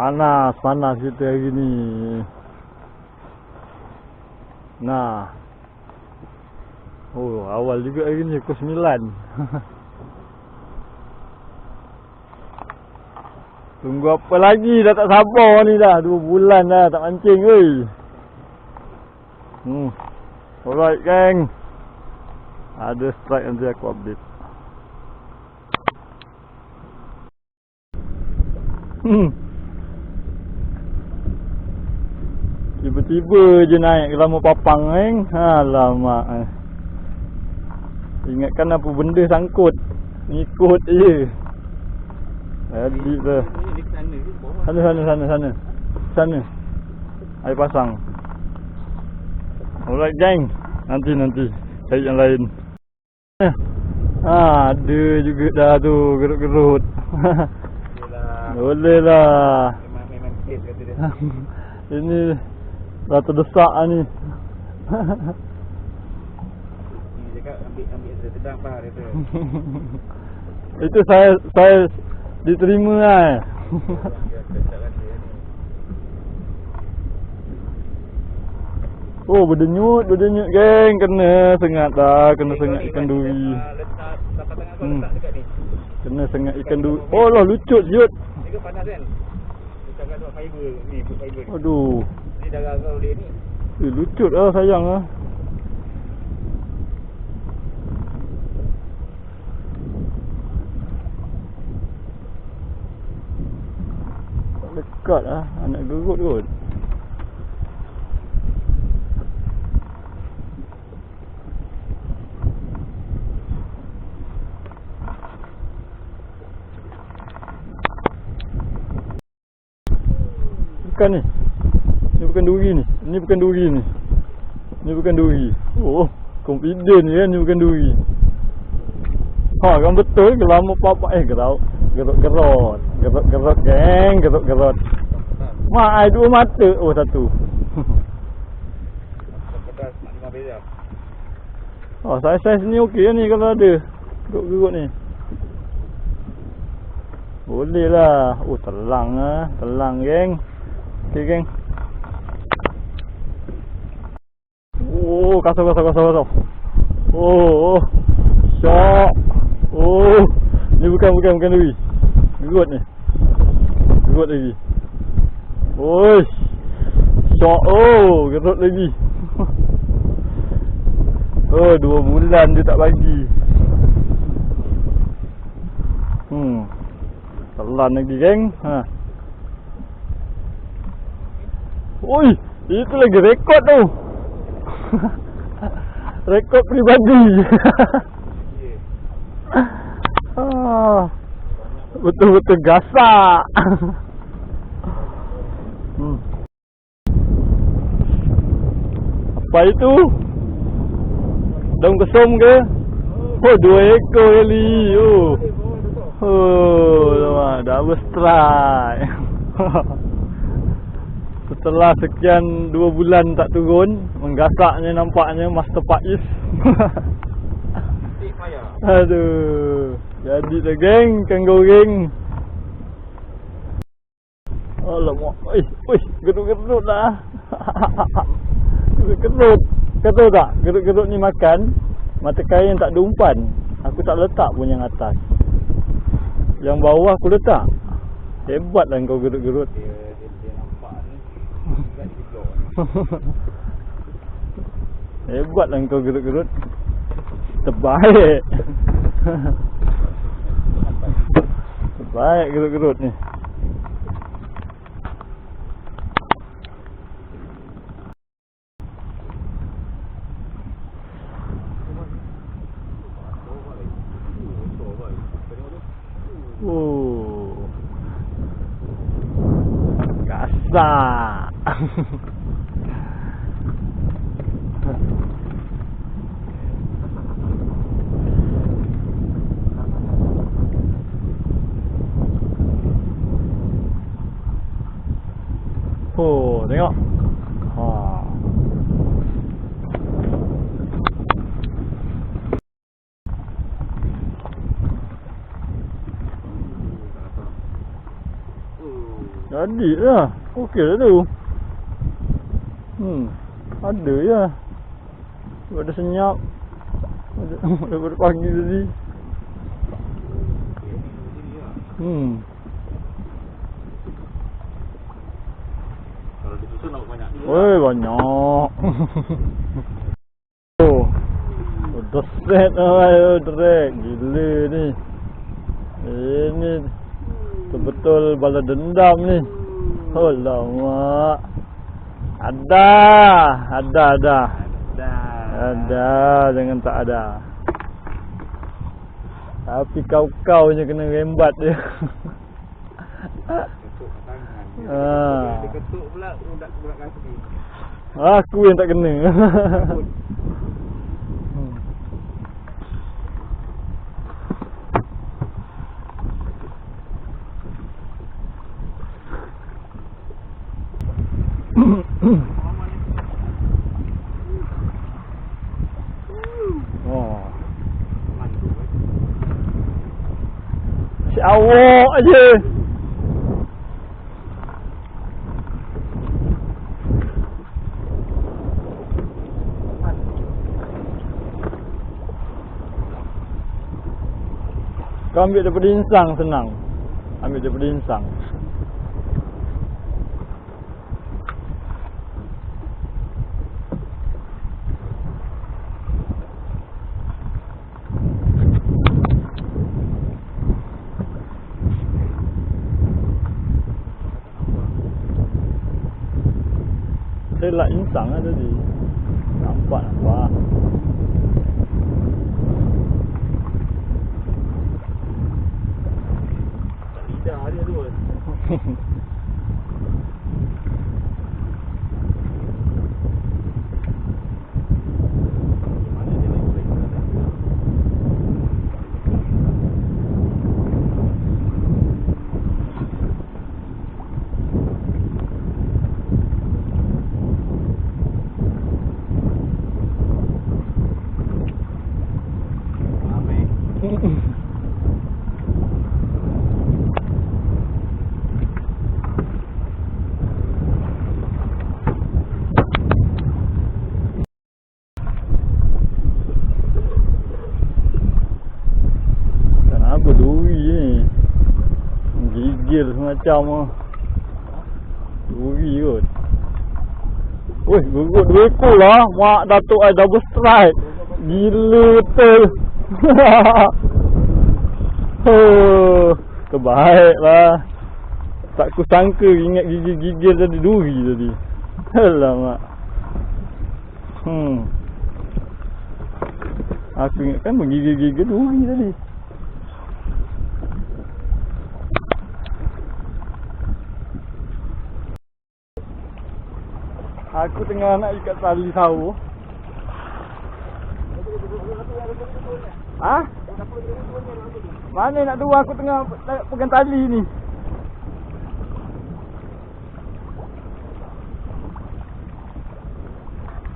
Panas kita hari ni. Nah. Oh, awal juga hari ni pukul 9. Tunggu apa lagi, dah tak sabar ni dah. 2 bulan dah tak mancing weh. Alright gang. Ada strike nanti aku update. Tiba-tiba je naik ke lama papang kan. Alamak. Ingatkan apa benda sangkut. Ikut je. Jadi tu. Sana. Air pasang. Alright gang. Nanti cari yang lain. Ada juga dah tu gerut-gerut. Boleh lah. Memang kes kata dia. Ini dah terdesak ni. Dia cakap ambil sedang pak dia tu. Itu saya diterima lah. Oh, berdenyut geng. Kena sengat dah, kena sengat ikan duri. Letak tapak tangan kau letak dekat ni. Kena sengat ikan duri. Oh lah, lucut siut. Ni ke panas kan? Kita akan buat fiber ni, buat fiber. Aduh. Ni darah kau dia ni. Lucut lah sayang lah. Dekat lah, anak gerut kot. Bukan ni. Ni bukan duri ni. Ni bukan duri ni. Ni bukan duri. Oh, confident je kan ni bukan duri. Ha, kan betul ke lama papa gerut geng, gerut. Mak ai 2 mata. Oh, 1. Pedas 5 beza. Oh, saiz ni okey ni kalau ada gerut ni. Boleh lah. Oh, telang lah. Telang geng. Okey geng. Oh, kasar. Oh. Syok. Oh. Ni bukan duri. Gerut ni. Gerut lagi. Oi. Syok. Oh, gerut lagi. Oh, 2 bulan dia tak bagi. Telan lagi geng. Ha. Oi, itu lagi rekod tu. Rekod peribadi. Betul-betul gasak. Apa itu? Daun kesom ke? Oh, 2 ekor kali. Oh, double strike. Setelah sekian 2 bulan tak turun, menggasaknya nampaknya Master Faiz. Aduh, jadi dah geng, ikan goreng. Alamak, gerut-gerut dah. Gerut-gerut. Kata tak, gerut-gerut ni makan mata kain tak ada umpan. Aku tak letak pun yang atas. Yang bawah aku letak. Hebatlah kau gerut-gerut. Dia nampak ni. Kan dia Hebatlah kau gerut-gerut. Terbaik. Terbaik gerut-gerut ni. Oh. Kasar. Oh, tengok. Ha. Jadi lah. Okey dah tu. Ada ya. Ada senyap. Ada pagi tadi. Kalau disusun nak banyak juga. Woi, banyak. Oh. Udah set lah, drag. Gila ni. Ini betul bala dendam ni. Alamak. Ada. Jangan tak ada. Tapi kau je kena rembat dia. Ketuk tangan. Dia ketuk pula budak kaki. Aku yang tak kena. Si awak je. Kau ambil daripada insang senang. Ambil daripada insang. Saya lah insang lah tadi. Nampak. Lidah dia tu. Kenapa duri ni? Gigil semacam duri kot. Weh, gugut 2 ekor lah. Mak Datuk I double strike. Gila betul. Terbaik lah. Tak ku sangka ingat gigil-gigil tadi duri tadi. Alamak. Aku ingatkan menggigil-gigil duri tadi. Aku tengah nak ikat tali sawo. Ha? Mana nak dua, aku tengah pegang tali ni.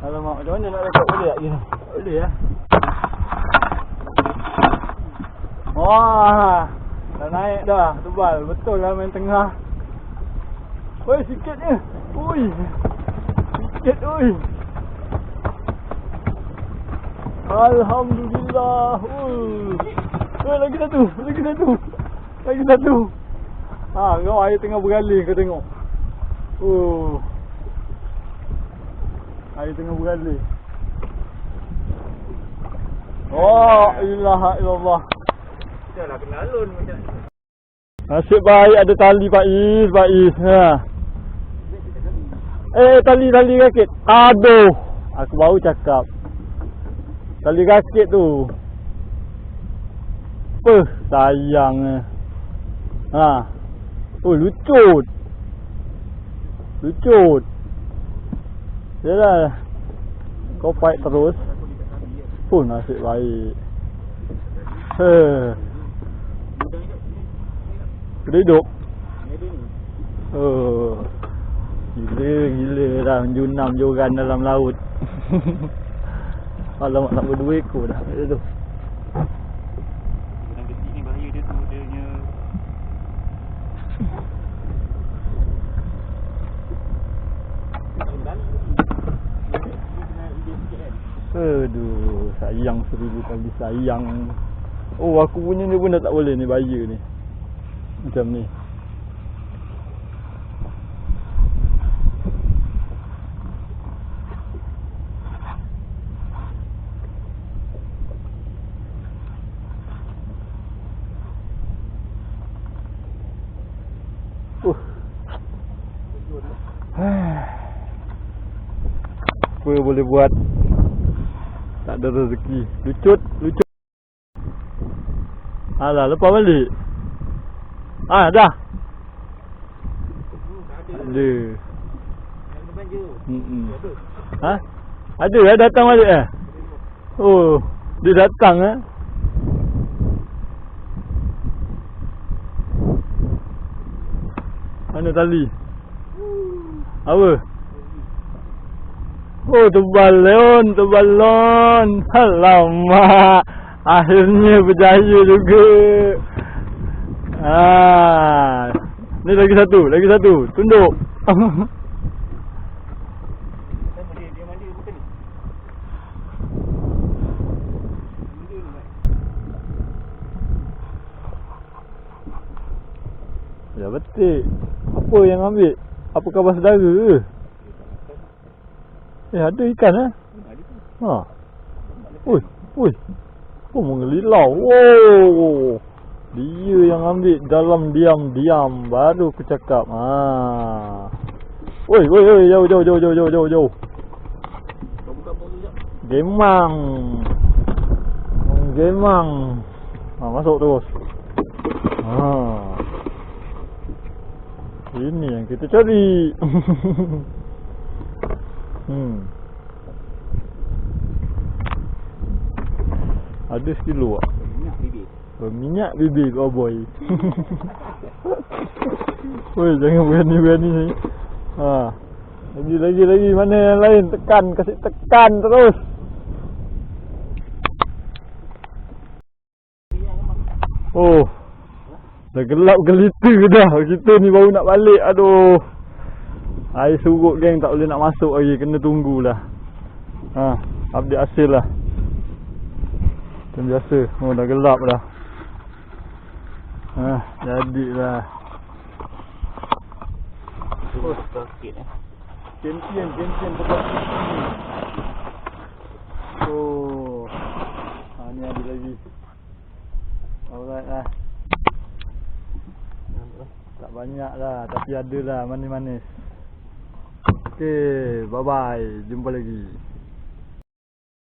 Alamak, macam mana nak rekod boleh tak gini? Boleh ya? Wah, dah naik dah, tebal. Betul lah main tengah. Oi, sikit je. Ui. Sikit oi. Alhamdulillah. Lagi satu. Ha, kau air tengah bergaling kau tengok. Air tengah bergaling. Oh, ilaha illallah. Janganlah kena alun macam. Nasib baik ada tali Pak Is. Ha. Tali rakit. Aduh. Aku baru cakap. Tali rakit tu. Sayang. Ha. Lucut. Yalah. Kau fight terus. Nasib baik. Sudah hidup. Gila dah menjunam joran dalam laut. Alamak, tak berdua ekor dah. Itu tu. Yang kecil ni bahaya dia tu, dia punya Aduh, sayang 1000 kali sayang. Oh, aku punya ni pun dah tak boleh ni, bahaya ni. Macam ni. Apa boleh buat? Tak ada rezeki. Lucut. Alah, lepas balik. Dah. Ada. Ha? Ada datang balik Oh, dia datang Mana tali? Apa? Oh, tebalon. Alamak. Akhirnya berjaya juga. Ni lagi satu. Tunduk. Ya betul. Apa yang ambil? Apa khabar saudara ke? Ada ikan Ui. Oh, mengelilau. Wow. Dia yang ambil dalam diam-diam. Baru aku cakap. Oi, jauh. Gemang. Masuk terus. Ini yang kita cari. Ada sekilo minyak bibir kau boy. Woi, jangan berani ni. Lagi mana yang lain? Kasih tekan terus. Oh, dah gelap gelita dah. Kita ni baru nak balik. Aduh, air surut geng, tak boleh nak masuk lagi. Kena tunggulah. Update hasil lah. Macam biasa. Oh, dah gelap dah. Jadilah. Oh, sakit Champion tempat ni. Oh. Ni ada lagi. Alright lah. Tak banyak lah, tapi ada lah manis-manis. Okay, bye bye. Jumpa lagi.